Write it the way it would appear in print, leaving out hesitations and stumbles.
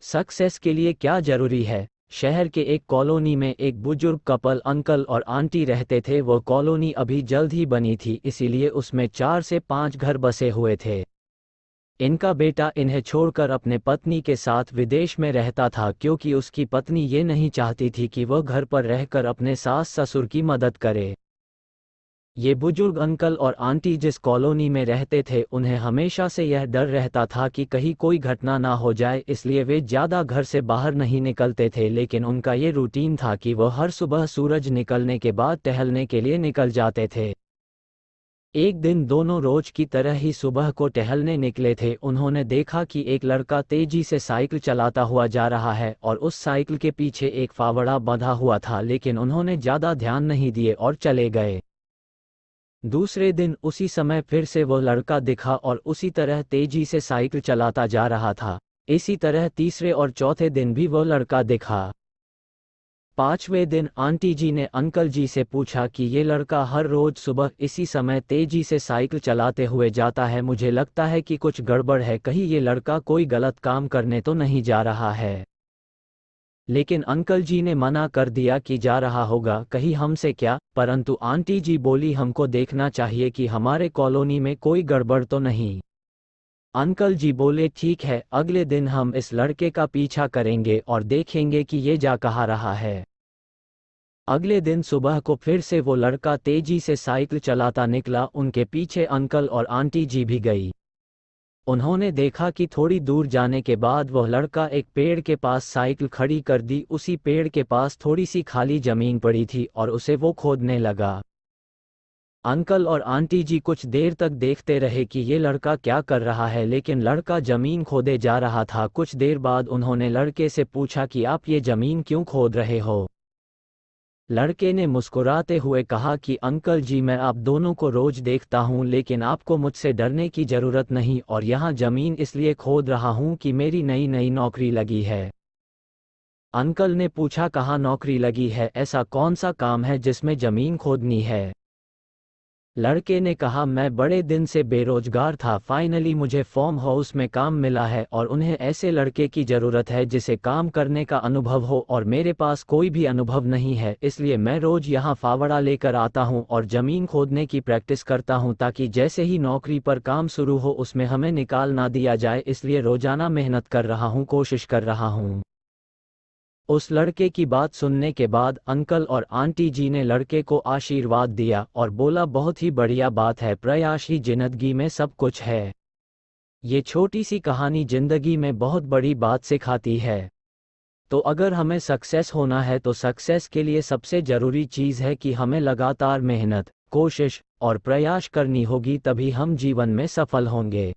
Success के लिए क्या जरूरी है। शहर के एक कॉलोनी में एक बुजुर्ग कपल अंकल और आंटी रहते थे। वो कॉलोनी अभी जल्द ही बनी थी, इसीलिए उसमें 4 से 5 घर बसे हुए थे। इनका बेटा इन्हें छोड़कर अपने पत्नी के साथ विदेश में रहता था, क्योंकि उसकी पत्नी ये नहीं चाहती थी कि वह घर पर रहकर अपने सास ससुर की मदद करे। ये बुजुर्ग अंकल और आंटी जिस कॉलोनी में रहते थे, उन्हें हमेशा से यह डर रहता था कि कहीं कोई घटना ना हो जाए, इसलिए वे ज़्यादा घर से बाहर नहीं निकलते थे। लेकिन उनका ये रूटीन था कि वह हर सुबह सूरज निकलने के बाद टहलने के लिए निकल जाते थे। एक दिन दोनों रोज की तरह ही सुबह को टहलने निकले थे। उन्होंने देखा कि एक लड़का तेजी से साइकिल चलाता हुआ जा रहा है और उस साइकिल के पीछे एक फावड़ा बंधा हुआ था, लेकिन उन्होंने ज़्यादा ध्यान नहीं दिए और चले गए। दूसरे दिन उसी समय फिर से वह लड़का दिखा और उसी तरह तेजी से साइकिल चलाता जा रहा था। इसी तरह तीसरे और चौथे दिन भी वह लड़का दिखा। 5वें दिन आंटी जी ने अंकल जी से पूछा कि ये लड़का हर रोज सुबह इसी समय तेजी से साइकिल चलाते हुए जाता है, मुझे लगता है कि कुछ गड़बड़ है, कहीं ये लड़का कोई गलत काम करने तो नहीं जा रहा है। लेकिन अंकल जी ने मना कर दिया कि जा रहा होगा, कहीं हमसे क्या। परंतु आंटी जी बोली, हमको देखना चाहिए कि हमारे कॉलोनी में कोई गड़बड़ तो नहीं। अंकल जी बोले, ठीक है, अगले दिन हम इस लड़के का पीछा करेंगे और देखेंगे कि ये जा कहाँ रहा है। अगले दिन सुबह को फिर से वो लड़का तेजी से साइकिल चलाता निकला। उनके पीछे अंकल और आंटी जी भी गई। उन्होंने देखा कि थोड़ी दूर जाने के बाद वह लड़का एक पेड़ के पास साइकिल खड़ी कर दी। उसी पेड़ के पास थोड़ी सी खाली जमीन पड़ी थी और उसे वो खोदने लगा। अंकल और आंटी जी कुछ देर तक देखते रहे कि ये लड़का क्या कर रहा है, लेकिन लड़का जमीन खोदे जा रहा था। कुछ देर बाद उन्होंने लड़के से पूछा कि आप ये जमीन क्यों खोद रहे हो। लड़के ने मुस्कुराते हुए कहा कि अंकल जी, मैं आप दोनों को रोज देखता हूं, लेकिन आपको मुझसे डरने की जरूरत नहीं, और यहाँ जमीन इसलिए खोद रहा हूं कि मेरी नई नई नौकरी लगी है। अंकल ने पूछा, कहाँ नौकरी लगी है, ऐसा कौन सा काम है जिसमें जमीन खोदनी है। लड़के ने कहा, मैं बड़े दिन से बेरोजगार था, फाइनली मुझे फार्म हाउस में काम मिला है और उन्हें ऐसे लड़के की ज़रूरत है जिसे काम करने का अनुभव हो, और मेरे पास कोई भी अनुभव नहीं है, इसलिए मैं रोज यहाँ फावड़ा लेकर आता हूँ और ज़मीन खोदने की प्रैक्टिस करता हूँ, ताकि जैसे ही नौकरी पर काम शुरू हो उसमें हमें निकाल ना दिया जाए। इसलिए रोजाना मेहनत कर रहा हूँ, कोशिश कर रहा हूँ। उस लड़के की बात सुनने के बाद अंकल और आंटी जी ने लड़के को आशीर्वाद दिया और बोला, बहुत ही बढ़िया बात है, प्रयास ही जिंदगी में सब कुछ है। ये छोटी सी कहानी जिंदगी में बहुत बड़ी बात सिखाती है। तो अगर हमें सक्सेस होना है तो सक्सेस के लिए सबसे ज़रूरी चीज़ है कि हमें लगातार मेहनत, कोशिश और प्रयास करनी होगी, तभी हम जीवन में सफल होंगे।